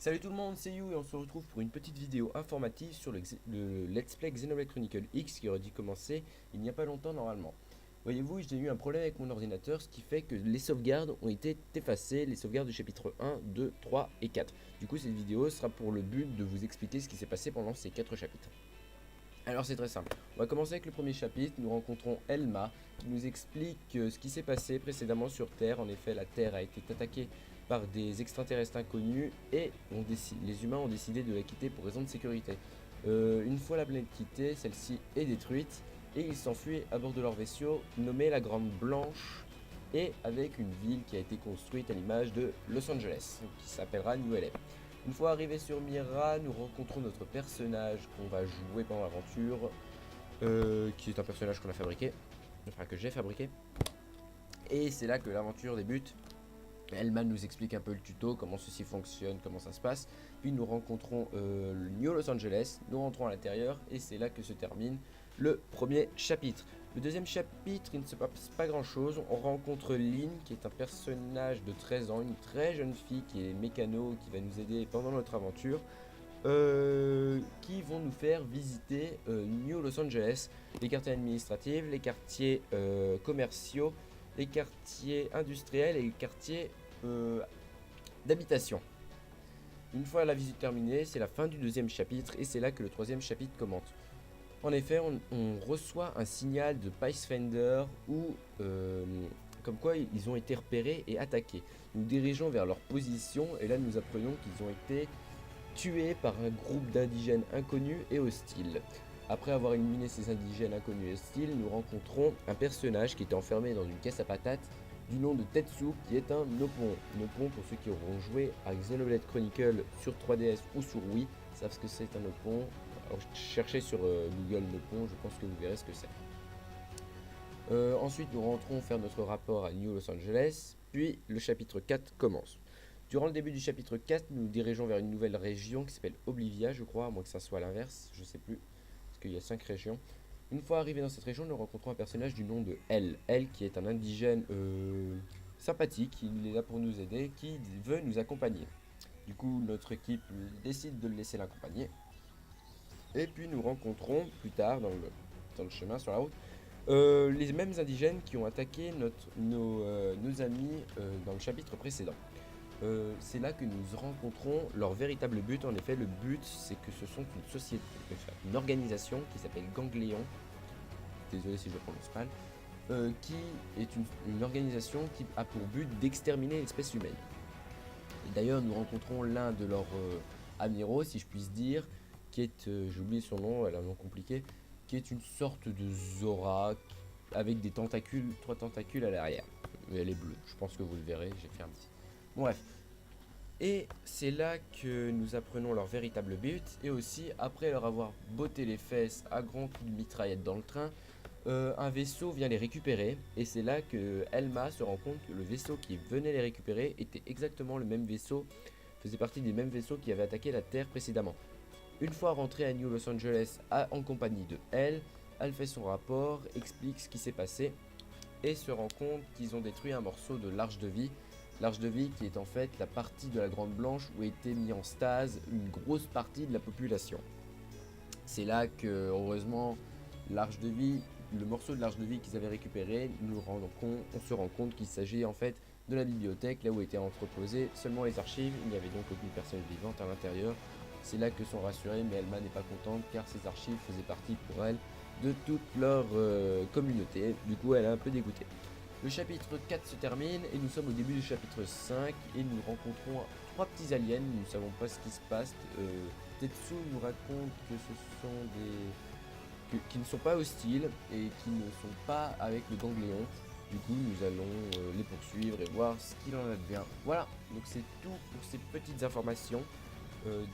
Salut tout le monde, c'est You et on se retrouve pour une petite vidéo informative sur le Let's Play Xenoblade Chronicle X qui aurait dû commencer il n'y a pas longtemps normalement. Voyez-vous, j'ai eu un problème avec mon ordinateur, ce qui fait que les sauvegardes ont été effacées, les sauvegardes du chapitre 1, 2, 3 et 4. Du coup, cette vidéo sera pour le but de vous expliquer ce qui s'est passé pendant ces 4 chapitres. Alors c'est très simple, on va commencer avec le premier chapitre. Nous rencontrons Elma qui nous explique ce qui s'est passé précédemment sur Terre. En effet, la Terre a été attaquée par des extraterrestres inconnus et les humains ont décidé de la quitter pour raison de sécurité. Une fois la planète quittée, celle-ci est détruite et ils s'enfuient à bord de leur vaisseau nommé la Grande Blanche et avec une ville qui a été construite à l'image de Los Angeles qui s'appellera New LA. Une fois arrivé sur Mira, nous rencontrons notre personnage qu'on va jouer pendant l'aventure, qui est un personnage qu'on a fabriqué, enfin que j'ai fabriqué. Et c'est là que l'aventure débute. Elman nous explique un peu le tuto, comment ceci fonctionne, comment ça se passe. Puis nous rencontrons le New Los Angeles, nous rentrons à l'intérieur et c'est là que se termine le premier chapitre. Le deuxième chapitre, il ne se passe pas grand chose. On rencontre Lynn, qui est un personnage de 13 ans, une très jeune fille qui est mécano, qui va nous aider pendant notre aventure. Qui vont nous faire visiter New Los Angeles, les quartiers administratifs, les quartiers commerciaux, les quartiers industriels et les quartiers d'habitation. Une fois la visite terminée, c'est la fin du deuxième chapitre et c'est là que le troisième chapitre commence. En effet, on reçoit un signal de Pathfinder où, comme quoi ils ont été repérés et attaqués. Nous dirigeons vers leur position et là nous apprenons qu'ils ont été tués par un groupe d'indigènes inconnus et hostiles. Après avoir éliminé ces indigènes inconnus et hostiles, nous rencontrons un personnage qui était enfermé dans une caisse à patates du nom de Tetsu, qui est un Nopon. Nopon, pour ceux qui auront joué à Xenoblade Chronicle sur 3DS ou sur Wii, savent ce que c'est un Nopon. Alors, cherchez sur Google Nopon, je pense que vous verrez ce que c'est. Ensuite, nous rentrons faire notre rapport à New Los Angeles, puis le chapitre 4 commence. Durant le début du chapitre 4, nous nous dirigeons vers une nouvelle région qui s'appelle Oblivia, je crois, à moins que ça soit l'inverse, je sais plus, parce qu'il y a 5 régions. Une fois arrivé dans cette région, nous rencontrons un personnage du nom de L. L qui est un indigène sympathique, il est là pour nous aider, qui veut nous accompagner. Du coup, notre équipe décide de le laisser l'accompagner. Et puis nous rencontrons plus tard dans le chemin, sur la route, les mêmes indigènes qui ont attaqué nos amis dans le chapitre précédent. C'est là que nous rencontrons leur véritable but. En effet, le but, c'est que ce sont une société, une organisation qui s'appelle Gangléon. Désolé si je le prononce mal. Qui est une organisation qui a pour but d'exterminer l'espèce humaine. D'ailleurs, nous rencontrons l'un de leurs amiraux, si je puis dire, qui est, j'ai oublié son nom, elle a un nom compliqué, qui est une sorte de Zora avec des tentacules, 3 tentacules à l'arrière. Mais elle est bleue, je pense que vous le verrez, j'ai fait un petit. Bon, bref. Et c'est là que nous apprenons leur véritable but. Et aussi, après leur avoir botté les fesses à grands coups de mitraillette dans le train, un vaisseau vient les récupérer. Et c'est là que Elma se rend compte que le vaisseau qui venait les récupérer était exactement le même vaisseau, faisait partie des mêmes vaisseaux qui avaient attaqué la Terre précédemment. Une fois rentrée à New Los Angeles en compagnie de elle fait son rapport, explique ce qui s'est passé et se rend compte qu'ils ont détruit un morceau de l'Arche de Vie. L'Arche de Vie qui est en fait la partie de la Grande Blanche où était mis en stase une grosse partie de la population. C'est là que, heureusement, l'Arche de Vie, le morceau de l'Arche de Vie qu'ils avaient récupéré, on se rend compte qu'il s'agit en fait de la bibliothèque, là où étaient entreposées seulement les archives. Il n'y avait donc aucune personne vivante à l'intérieur. C'est là que sont rassurés, mais Elma n'est pas contente car ces archives faisaient partie pour elle de toute leur communauté. Du coup, elle est un peu dégoûtée. Le chapitre 4 se termine et nous sommes au début du chapitre 5 et nous rencontrons 3 petits aliens, nous ne savons pas ce qui se passe. Tetsu nous raconte que ce sont qui ne sont pas hostiles et qui ne sont pas avec le Gangléon. Du coup, nous allons les poursuivre et voir ce qu'il en advient. Voilà, donc c'est tout pour ces petites informations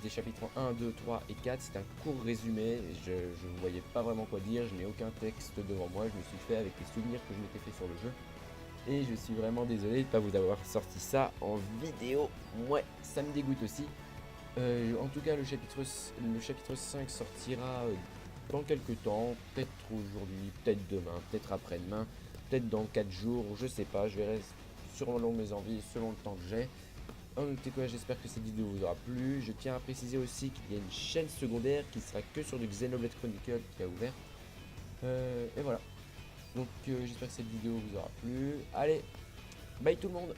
des chapitres 1, 2, 3 et 4. C'est un court résumé, je ne voyais pas vraiment quoi dire, je n'ai aucun texte devant moi, je me suis fait avec les souvenirs que je m'étais fait sur le jeu. Et je suis vraiment désolé de ne pas vous avoir sorti ça en vidéo. Ouais, ça me dégoûte aussi. En tout cas, le chapitre 5 sortira dans quelques temps. Peut-être aujourd'hui, peut-être demain, peut-être après-demain, peut-être dans 4 jours. Je sais pas, je verrai selon mes envies, selon le temps que j'ai. En tout cas, j'espère que cette vidéo vous aura plu. Je tiens à préciser aussi qu'il y a une chaîne secondaire qui sera que sur du Xenoblade Chronicle qui a ouvert. Et voilà. Donc j'espère que cette vidéo vous aura plu. Allez, bye tout le monde!